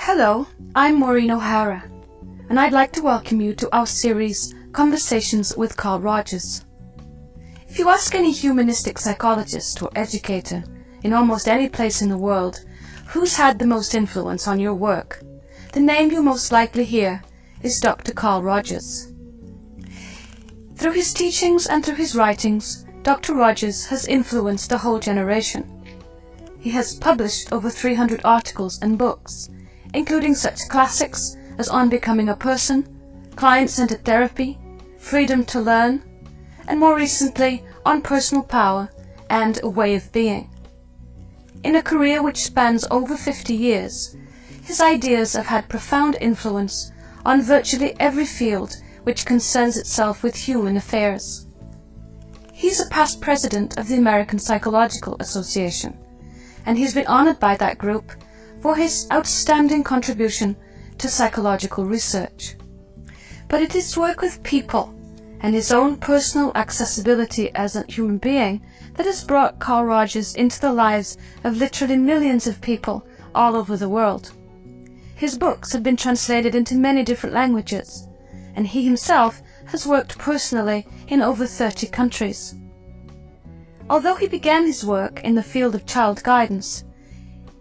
Hello, I'm Maureen O'Hara, and I'd like to welcome you to our series, Conversations with Carl Rogers. If you ask any humanistic psychologist or educator in almost any place in the world who's had the most influence on your work, the name you most likely hear is Dr. Carl Rogers. Through his teachings and through his writings, Dr. Rogers has influenced a whole generation. He has published over 300 articles and books, including such classics as On Becoming a Person, Client-Centered Therapy, Freedom to Learn, and more recently, On Personal Power and A Way of Being. In a career which spans over 50 years, his ideas have had profound influence on virtually every field which concerns itself with human affairs. He's a past president of the American Psychological Association, and he's been honored by that group for his outstanding contribution to psychological research. But it is work with people and his own personal accessibility as a human being that has brought Carl Rogers into the lives of literally millions of people all over the world. His books have been translated into many different languages, and he himself has worked personally in over 30 countries. Although he began his work in the field of child guidance,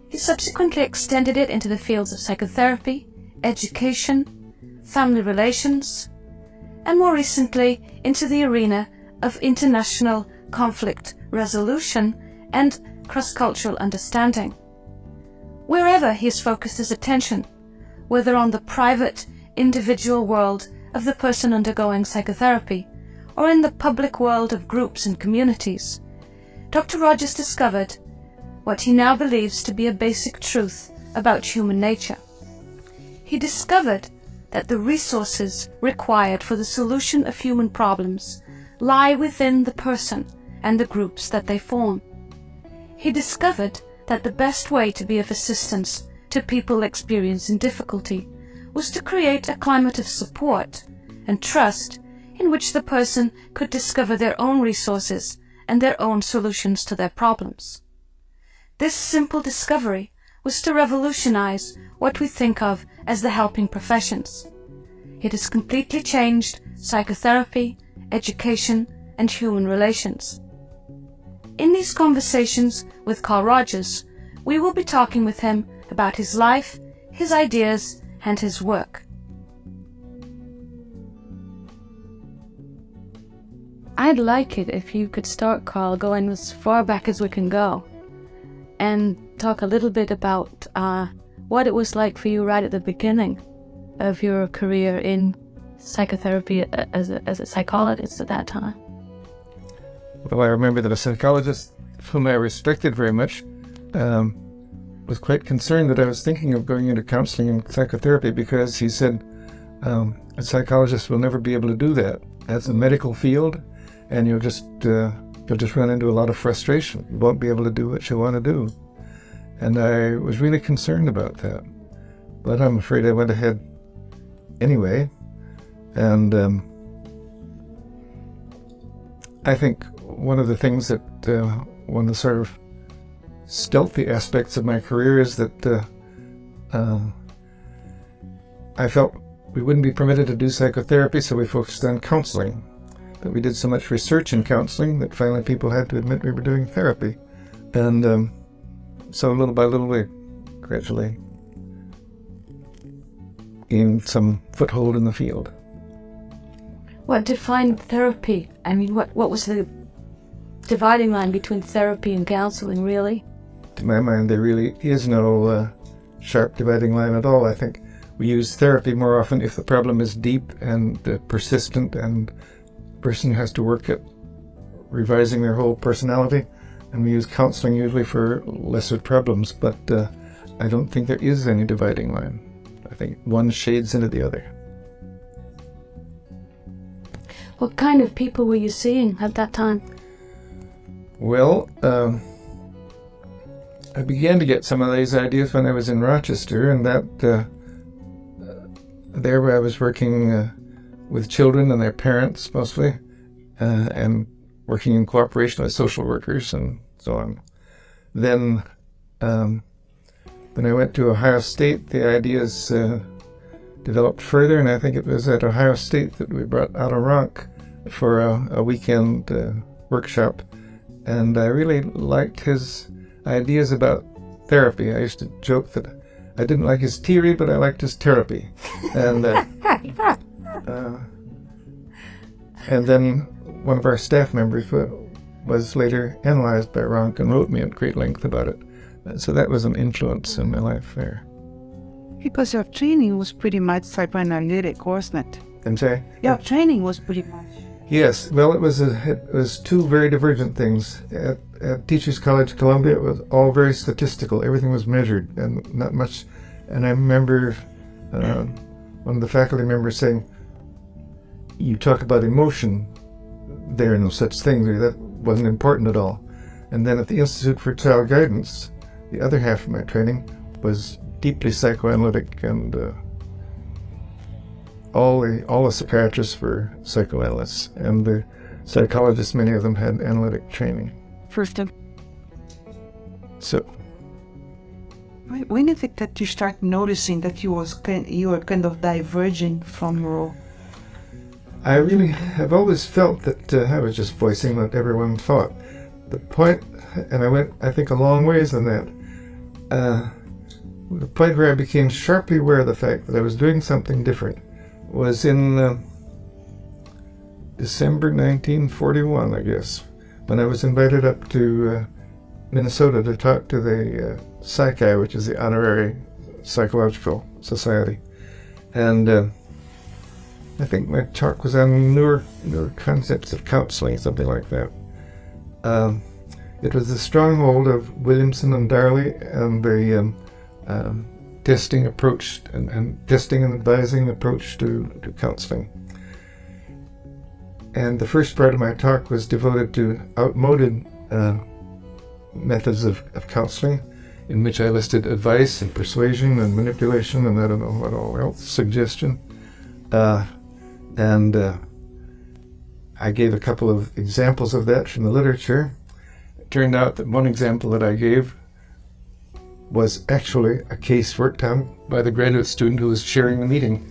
he subsequently extended it into the fields of psychotherapy, education, family relations, and more recently into the arena of international conflict resolution and cross-cultural understanding. Wherever he has focused his attention, whether on the private, individual world of the person undergoing psychotherapy or in the public world of groups and communities, Dr. Rogers discovered what he now believes to be a basic truth about human nature. He discovered that the resources required for the solution of human problems lie within the person and the groups that they form. He discovered that the best way to be of assistance to people experiencing difficulty was to create a climate of support and trust in which the person could discover their own resources and their own solutions to their problems. This simple discovery was to revolutionize what we think of as the helping professions. It has completely changed psychotherapy, education, and human relations. In these conversations with Carl Rogers, we will be talking with him about his life, his ideas, and his work. I'd like it if you could start, Carl, going as far back as we can go, and talk a little bit about what it was like for you right at the beginning of your career in psychotherapy as a psychologist at that time. Well, I remember that a psychologist whom I respected very much was quite concerned that I was thinking of going into counseling and psychotherapy because he said a psychologist will never be able to do that. That's a medical field, and you'll just run into a lot of frustration. You won't be able to do what you want to do. And I was really concerned about that. But I'm afraid I went ahead anyway. And I think one of the things that, one of the sort of stealthy aspects of my career is that I felt we wouldn't be permitted to do psychotherapy, so we focused on counseling. But we did so much research in counseling that finally people had to admit we were doing therapy. And so little by little we gradually gained some foothold in the field. What defined therapy? I mean, what was the dividing line between therapy and counseling, really? To my mind, there really is no sharp dividing line at all. I think we use therapy more often if the problem is deep and persistent and the person has to work at revising their whole personality. And we use counseling usually for lesser problems, but I don't think there is any dividing line. I think one shades into the other. What kind of people were you seeing at that time? Well, I began to get some of these ideas when I was in Rochester, and that there where I was working with children and their parents mostly, and working in cooperation with social workers and so on. Then when I went to Ohio State, the ideas developed further, and I think it was at Ohio State that we brought Otto Rank for a weekend workshop. And I really liked his ideas about therapy. I used to joke that I didn't like his theory, but I liked his therapy. And and then one of our staff members was later analyzed by Rank and wrote me at great length about it. So that was an influence in my life there. Because your training was pretty much psychoanalytic, wasn't it? I'm sorry? Your training was pretty much. Yes, well, it was two very divergent things. At Teachers College, Columbia, it was all very statistical. Everything was measured and not much. And I remember one of the faculty members saying, "You talk about emotion, there are no such thing. That wasn't important at all." And then at the Institute for Child Guidance, the other half of my training was deeply psychoanalytic, and all the psychiatrists were psychoanalysts, and the psychologists, many of them had analytic training. First of So when is it that you start noticing that you were kind of diverging from your... I really have always felt that I was just voicing what everyone thought. The point, and I went, I think, a long ways on that. The point where I became sharply aware of the fact that I was doing something different was in December 1941, I guess, when I was invited up to Minnesota to talk to the Psychi, which is the Honorary Psychological Society. And I think my talk was on newer concepts of counseling, something like that. It was the stronghold of Williamson and Darley and the testing approach and testing and advising approach to counseling. And the first part of my talk was devoted to outmoded methods of counseling, in which I listed advice and persuasion and manipulation and I don't know what all else, suggestion. And I gave a couple of examples of that from the literature. It turned out that one example that I gave was actually a case worked on by the graduate student who was chairing the meeting.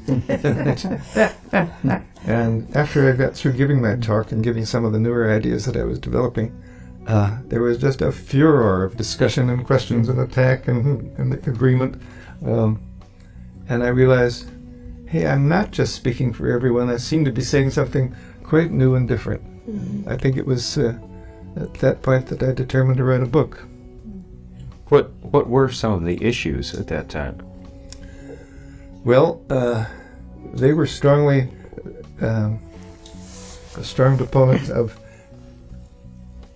And after I got through giving that talk and giving some of the newer ideas that I was developing, there was just a furor of discussion and questions and attack and agreement. And I realized, hey, I'm not just speaking for everyone. I seem to be saying something quite new and different. Mm-hmm. I think it was at that point that I determined to write a book. What were some of the issues at that time? Well, they were strong proponents of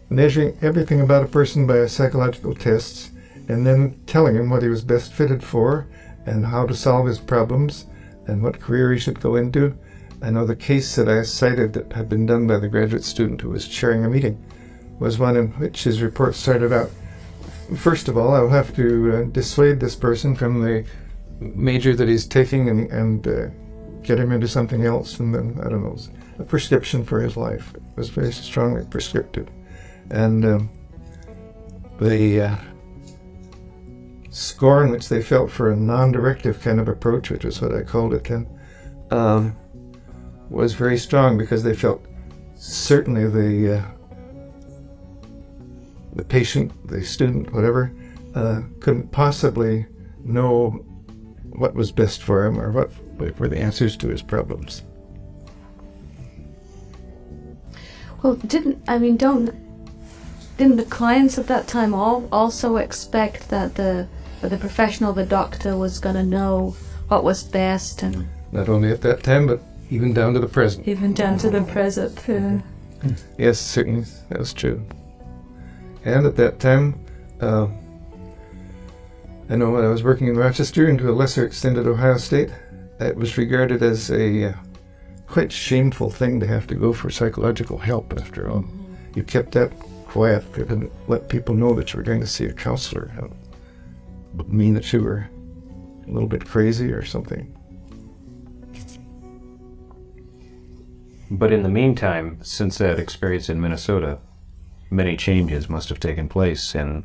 measuring everything about a person by psychological tests and then telling him what he was best fitted for and how to solve his problems and what career he should go into. I know the case that I cited that had been done by the graduate student who was chairing a meeting was one in which his report started out, first of all, I'll have to dissuade this person from the major that he's taking and get him into something else, and then, I don't know, a prescription for his life. It was very strongly prescriptive. And the scorn which they felt for a non-directive kind of approach, which was what I called it then, was very strong because they felt certainly the patient, the student, whatever, couldn't possibly know what was best for him or what were the answers to his problems. Well, didn't the clients at that time also expect that the professional, the doctor, was going to know what was best? And not only at that time, but even down to the present. Even down to the present. Yes, certainly, that was true. And at that time, I know when I was working in Rochester and to a lesser extent at Ohio State, it was regarded as a quite shameful thing to have to go for psychological help, after all. You kept that quiet. You didn't let people know that you were going to see a counselor. It would mean that you were a little bit crazy or something. But in the meantime, since that experience in Minnesota, many changes must have taken place in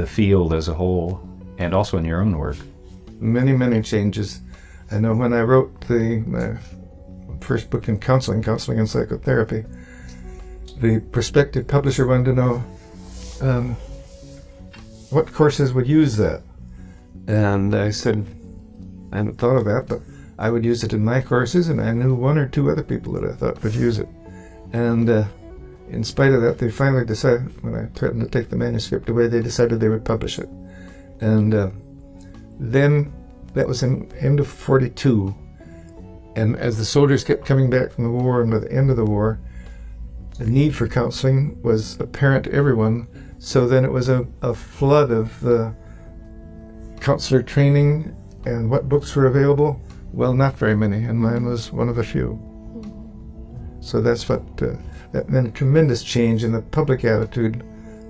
the field as a whole, and also in your own work? Many, many changes. I know when I wrote my first book in counseling and psychotherapy, the prospective publisher wanted to know what courses would use that. And I said, I hadn't thought of that, but I would use it in my courses, and I knew one or two other people that I thought would use it. And in spite of that, they finally decided, when I threatened to take the manuscript away, they decided they would publish it. And then, that was in end of 42, and as the soldiers kept coming back from the war, and by the end of the war, the need for counseling was apparent to everyone. So then it was a flood of counselor training. And what books were available? Well, not very many, and mine was one of the few. So that's what that meant, a tremendous change in the public attitude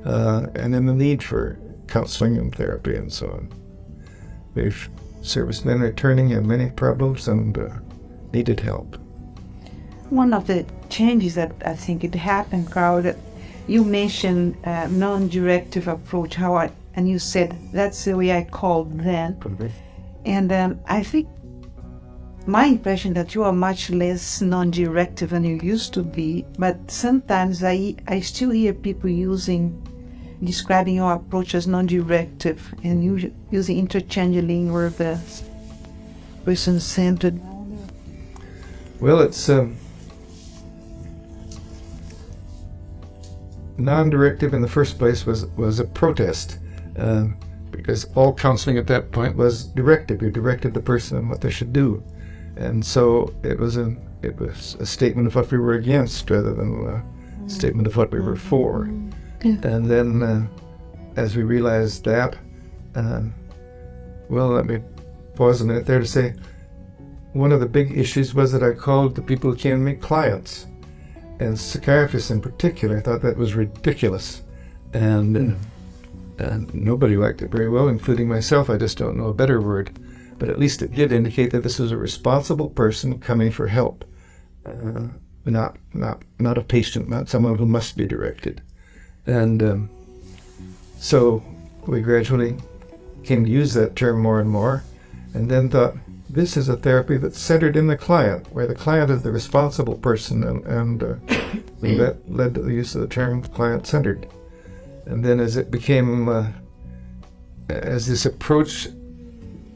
and in the need for counseling and therapy and so on. We've servicemen returning had many problems and needed help. One of the changes that I think it happened, Carl, that you mentioned non-directive approach, and you said that's the way I called then. And I think my impression that you are much less non-directive than you used to be, but sometimes I still hear people describing your approach as non-directive, and using interchangeably or the person-centered. Well, it's non-directive in the first place was a protest. Because all counseling at that point was directive. You directed the person on what they should do, and so it was a statement of what we were against rather than a statement of what we were for. And then, as we realized that, well, let me pause a minute there to say one of the big issues was that I called the people who came to me clients, and psychiatrists in particular thought that was ridiculous, and nobody liked it very well, including myself. I just don't know a better word. But at least it did indicate that this was a responsible person coming for help, not a patient, not someone who must be directed. And so we gradually came to use that term more and more, and then thought, this is a therapy that's centered in the client, where the client is the responsible person, and that led to the use of the term client-centered. And then as it became, as this approach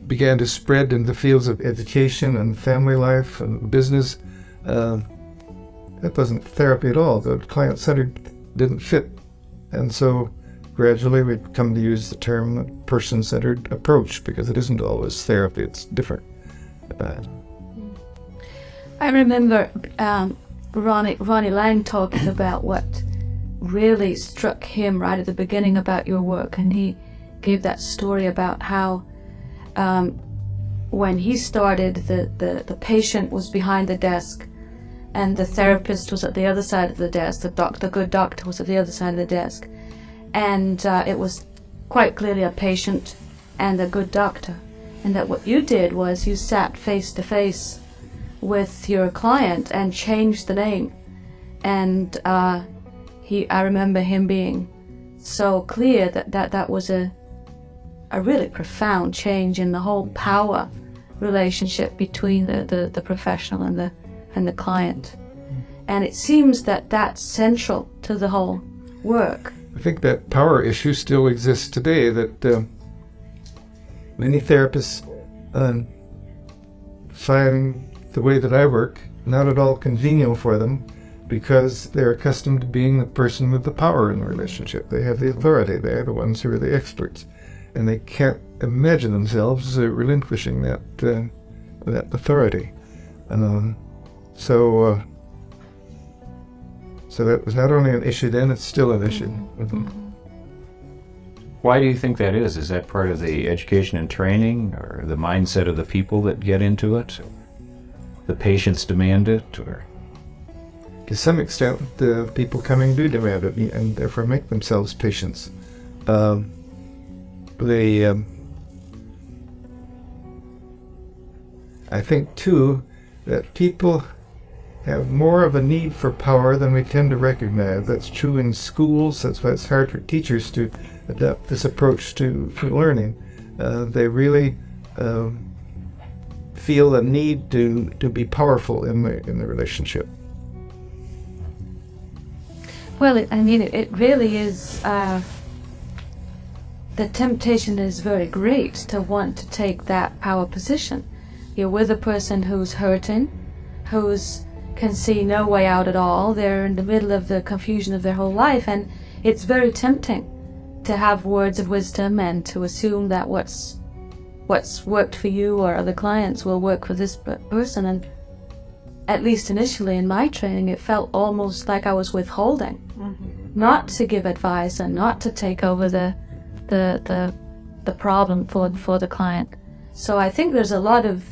began to spread in the fields of education and family life and business, that wasn't therapy at all. The client-centered didn't fit. And so gradually we've come to use the term person-centered approach, because it isn't always therapy, it's different. I remember Ronnie Lang talking about what really struck him right at the beginning about your work, and he gave that story about how when he started, the patient was behind the desk and the therapist was at the other side of the desk, the good doctor was at the other side of the desk, and it was quite clearly a patient and a good doctor, and that what you did was you sat face to face with your client and changed the name, and I remember him being so clear that was a really profound change in the whole power relationship between the professional and the client. And it seems that that's central to the whole work. I think that power issue still exists today, that many therapists find the way that I work not at all congenial for them, because they're accustomed to being the person with the power in the relationship. They have the authority. They're the ones who are the experts. And they can't imagine themselves relinquishing that authority. So that was not only an issue then, it's still an issue. Why do you think that is? Is that part of the education and training, or the mindset of the people that get into it? The patients demand it, or? To some extent, the people coming do demand it, and therefore make themselves patients. I think, too, that people have more of a need for power than we tend to recognize. That's true in schools. That's why it's hard for teachers to adopt this approach to learning. They really feel a need to be powerful in the relationship. Well, it really is, the temptation is very great to want to take that power position. You're with a person who's hurting, who's can see no way out at all. They're in the middle of the confusion of their whole life, and it's very tempting to have words of wisdom and to assume that what's worked for you or other clients will work for this person. And at least initially in my training, it felt almost like I was withholding, not to give advice and not to take over the problem for the client. So I think there's a lot of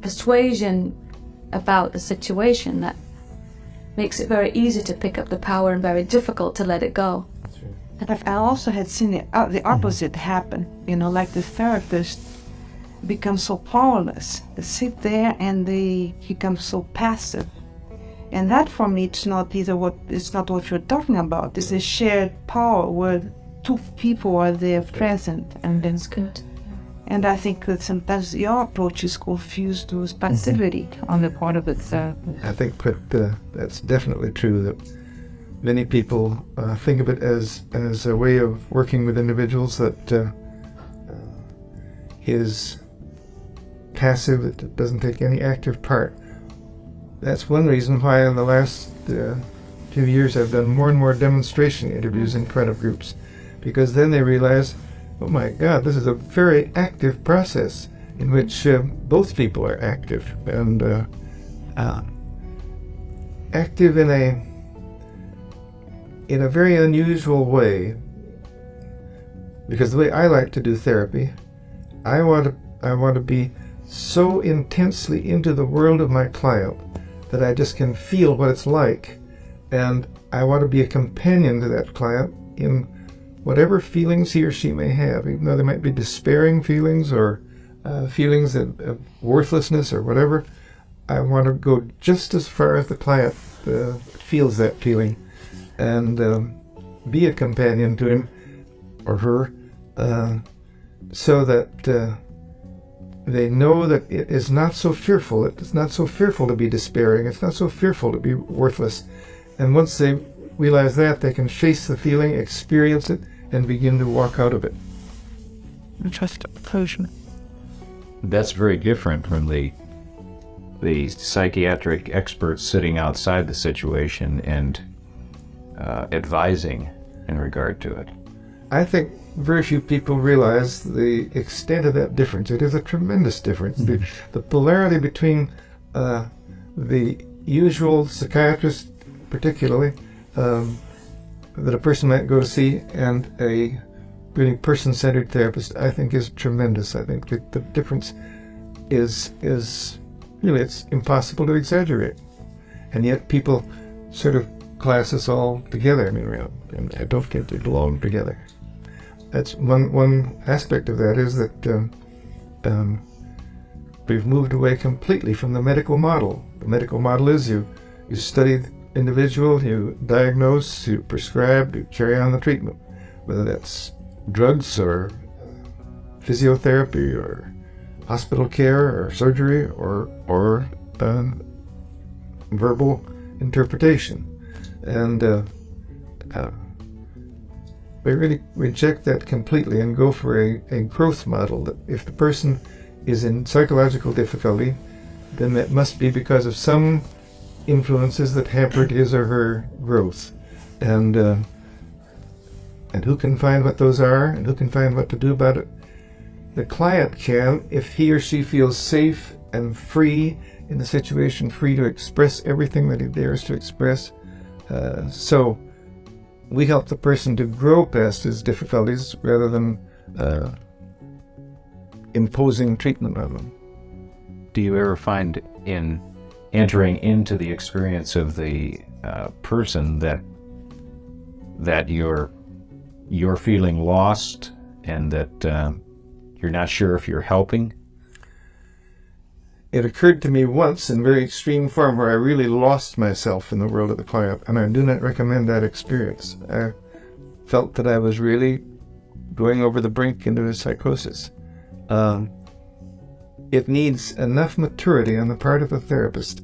persuasion about the situation that makes it very easy to pick up the power and very difficult to let it go. I also had seen the opposite happen, like the therapist becomes so powerless. They sit there and they become so passive. And that for me, it's not what you're talking about. It's a shared power where two people are there present, and then it's good. And I think that sometimes your approach is confused with passivity on the part of it. I think that's definitely true, that many people think of it as a way of working with individuals that is passive, it doesn't take any active part. That's one reason why in the last few years I've done more and more demonstration interviews in front of groups, because then they realize, oh my God, this is a very active process in which both people are active, and active in a very unusual way. Because the way I like to do therapy, I want to be so intensely into the world of my client that I just can feel what it's like, and I want to be a companion to that client in whatever feelings he or she may have, even though they might be despairing feelings or feelings of worthlessness or whatever. I want to go just as far as the client feels that feeling, and be a companion to him or her, so that they know that it is not so fearful. It's not so fearful to be despairing. It's not so fearful to be worthless. And once they realize that, they can face the feeling, experience it, and begin to walk out of it. Trust closure. That's very different from the psychiatric experts sitting outside the situation and advising in regard to it. I think very few people realize the extent of that difference. It is a tremendous difference. The polarity between the usual psychiatrist, particularly, that a person might go to see, and a really person-centered therapist, I think is tremendous. I think that the difference is really, it's impossible to exaggerate. And yet people sort of class us all together. I mean, I don't get to belong together. That's one aspect of that, is that we've moved away completely from the medical model. The medical model is you study the individual, you diagnose, you prescribe, you carry on the treatment, whether that's drugs or physiotherapy or hospital care or surgery or verbal interpretation. And we really reject that completely and go for a growth model, that if the person is in psychological difficulty, then that must be because of some influences that hampered his or her growth. And who can find what those are, and who can find what to do about it? The client can, if he or she feels safe and free in the situation, free to express everything that he dares to express. So we help the person to grow past his difficulties rather than imposing treatment on them. Do you ever find in entering into the experience of the person that you're feeling lost, and that you're not sure if you're helping? it occurred to me once in very extreme form where I really lost myself in the world of the client, and I do not recommend that experience. I felt that I was really going over the brink into a psychosis. It needs enough maturity on the part of the therapist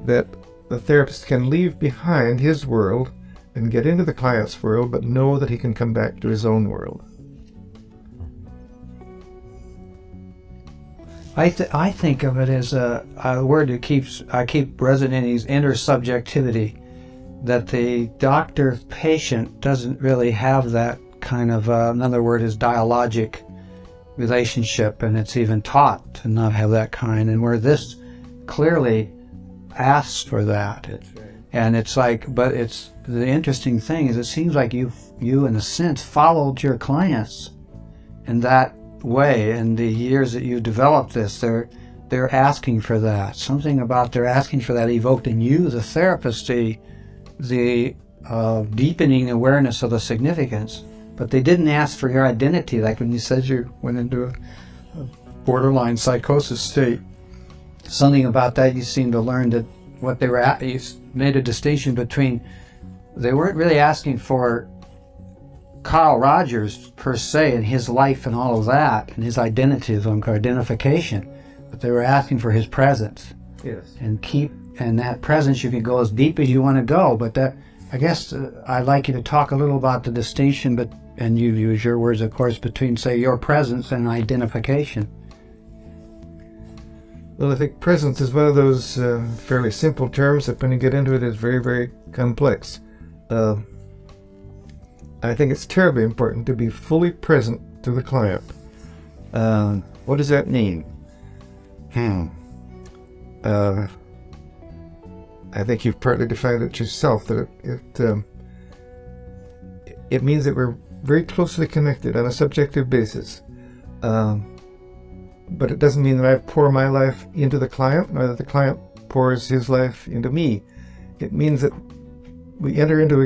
that the therapist can leave behind his world and get into the client's world, but know that he can come back to his own world. I think of it as a word that I keep resonating is intersubjectivity, that the doctor-patient doesn't really have that kind of, another word is dialogic relationship, and it's even taught to not have that kind, and where this clearly asks for that. That's right. And it's like, but it's, the interesting thing is it seems like you in a sense followed your clients in that way. In the years that you've developed this, they're asking for that. Something about they're asking for that evoked in you, the therapist, the deepening awareness of the significance. But they didn't ask for your identity, like when you said you went into a borderline psychosis state. Something about that you seem to learn that what they were at, you made a distinction between, they weren't really asking for Carl Rogers per se and his life and all of that and his identification, but they were asking for his presence. Yes. And that presence, you can go as deep as you want to go, but that, I guess I'd like you to talk a little about the distinction, and you use your words, of course, between, say, your presence and identification. Well, I think presence is one of those fairly simple terms that when you get into it is very, very complex. I think it's terribly important to be fully present to the client. What does that mean? I think you've partly defined it yourself, that it means that we're very closely connected on a subjective basis. But it doesn't mean that I pour my life into the client, nor that the client pours his life into me. It means that we enter into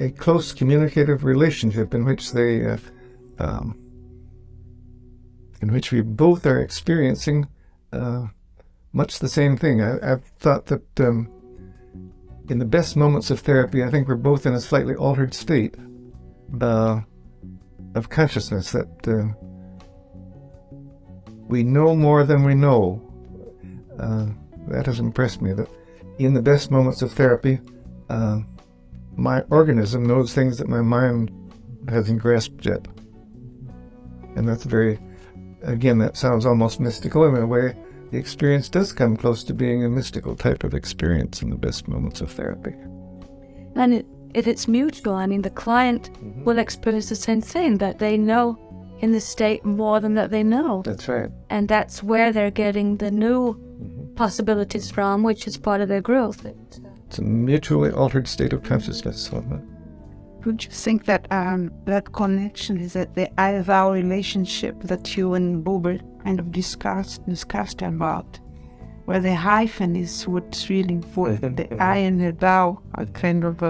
a close communicative relationship in which we both are experiencing much the same thing. I've thought that in the best moments of therapy, I think we're both in a slightly altered state of consciousness, that we know more than we know. That has impressed me, that in the best moments of therapy, my organism knows things that my mind hasn't grasped yet. And that's again, that sounds almost mystical. In a way, the experience does come close to being a mystical type of experience in the best moments of therapy. And if it's mutual, I mean, the client will experience the same thing, that they know in the state more than that they know. That's right. And that's where they're getting the new possibilities from, which is part of their growth. It's a mutually altered state of consciousness. Would you think that that connection is at the I of our relationship that you and Buber kind of discussed about, where the hyphen is what's really important. The I and the thou are kind of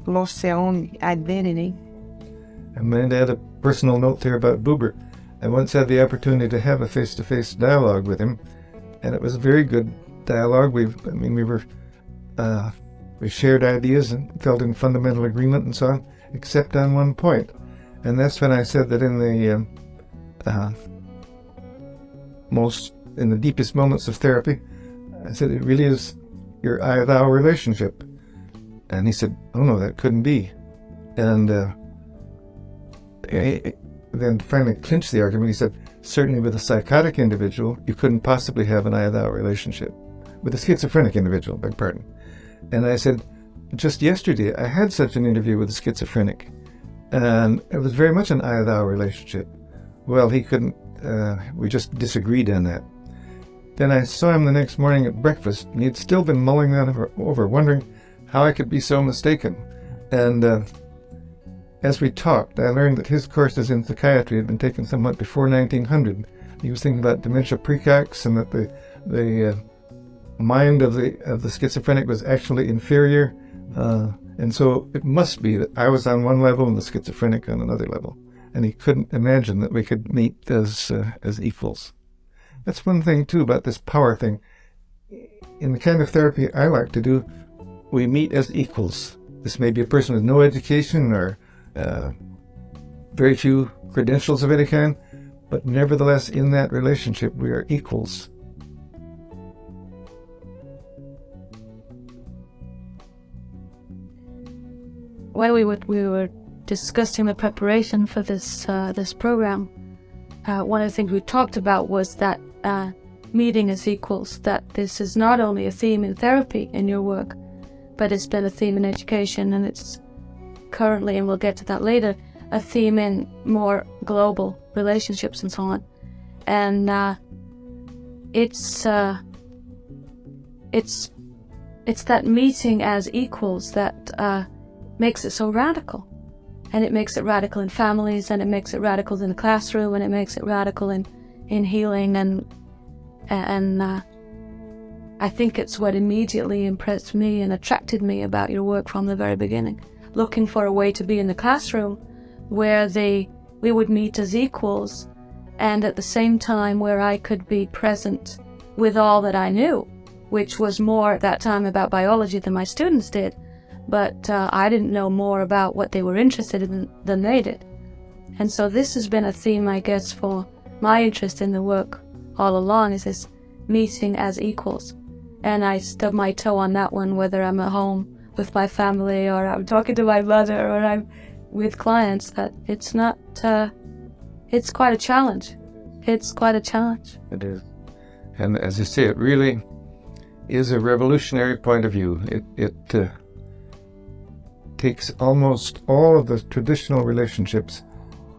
lost their own identity. I'm going to add a personal note there about Buber. I once had the opportunity to have a face-to-face dialogue with him, and it was a very good dialogue. We shared ideas and felt in fundamental agreement and so on, except on one point. And that's when I said that in the deepest moments of therapy, I said, it really is your I-thou relationship. And he said, oh no, that couldn't be. And then finally clinched the argument. He said, certainly with a psychotic individual, you couldn't possibly have an I-thou relationship. With a schizophrenic individual, beg pardon. And I said, just yesterday, I had such an interview with a schizophrenic, and it was very much an I-thou relationship. Well, he couldn't, we just disagreed on that. Then I saw him the next morning at breakfast, and he'd still been mulling that over, wondering how I could be so mistaken. And as we talked, I learned that his courses in psychiatry had been taken somewhat before 1900. He was thinking about dementia praecox, and that the mind of the schizophrenic was actually inferior, and so it must be that I was on one level and the schizophrenic on another level, and he couldn't imagine that we could meet as equals. that's one thing too about this power thing. In the kind of therapy I like to do, we meet as equals. This may be a person with no education or very few credentials of any kind, but nevertheless in that relationship we are equals. When we were discussing the preparation for this program, one of the things we talked about was that meeting as equals, that this is not only a theme in therapy in your work, but it's been a theme in education, and it's currently, and we'll get to that later, a theme in more global relationships and so on. And it's that meeting as equals that makes it so radical. And it makes it radical in families, and it makes it radical in the classroom, and it makes it radical in healing, and I think it's what immediately impressed me and attracted me about your work from the very beginning. Looking for a way to be in the classroom where we would meet as equals, and at the same time where I could be present with all that I knew, which was more at that time about biology than my students did. But I didn't know more about what they were interested in than they did. And so this has been a theme, I guess, for my interest in the work all along, is this meeting as equals. And I stub my toe on that one, whether I'm at home with my family, or I'm talking to my mother, or I'm with clients, that it's not, it's quite a challenge. It's quite a challenge. It is. And as you say, it really is a revolutionary point of view. It takes almost all of the traditional relationships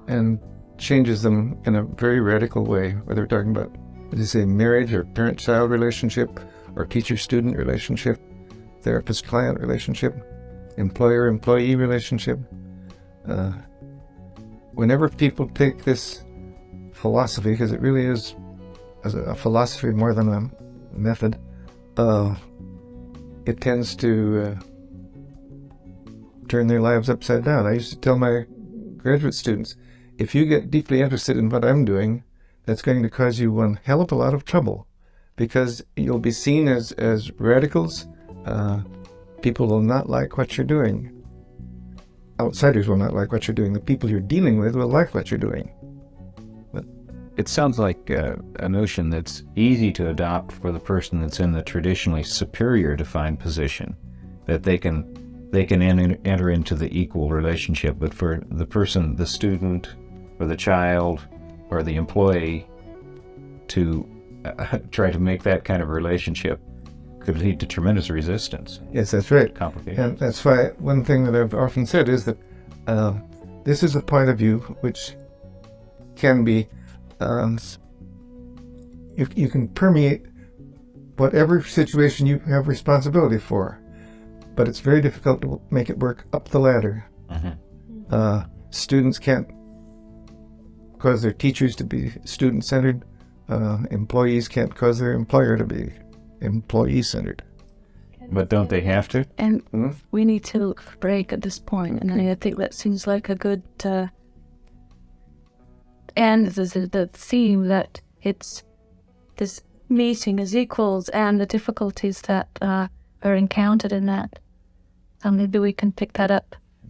and changes them in a very radical way, whether we're talking about, as you say, marriage or parent-child relationship, or teacher-student relationship, therapist-client relationship, employer-employee relationship. Whenever people take this philosophy, because it really is a philosophy more than a method, it tends to turn their lives upside down. I used to tell my graduate students, if you get deeply interested in what I'm doing, that's going to cause you one hell of a lot of trouble, because you'll be seen as radicals. People will not like what you're doing. Outsiders will not like what you're doing. The people you're dealing with will like what you're doing. It sounds like a notion that's easy to adopt for the person that's in the traditionally superior defined position, that they can enter into the equal relationship. But for the person, the student, or the child, or the employee, to try to make that kind of relationship could lead to tremendous resistance. Yes, that's right. Complicated. And that's why one thing that I've often said is that this is a point of view which can be, you can permeate whatever situation you have responsibility for, but it's very difficult to make it work up the ladder. Mm-hmm. Students can't cause their teachers to be student-centered. Employees can't cause their employer to be employee-centered. But don't they have to? And we need to break at this point, and I think that seems like a good end. The theme that it's this meeting as equals, and the difficulties that are encountered in that. So maybe we can pick that up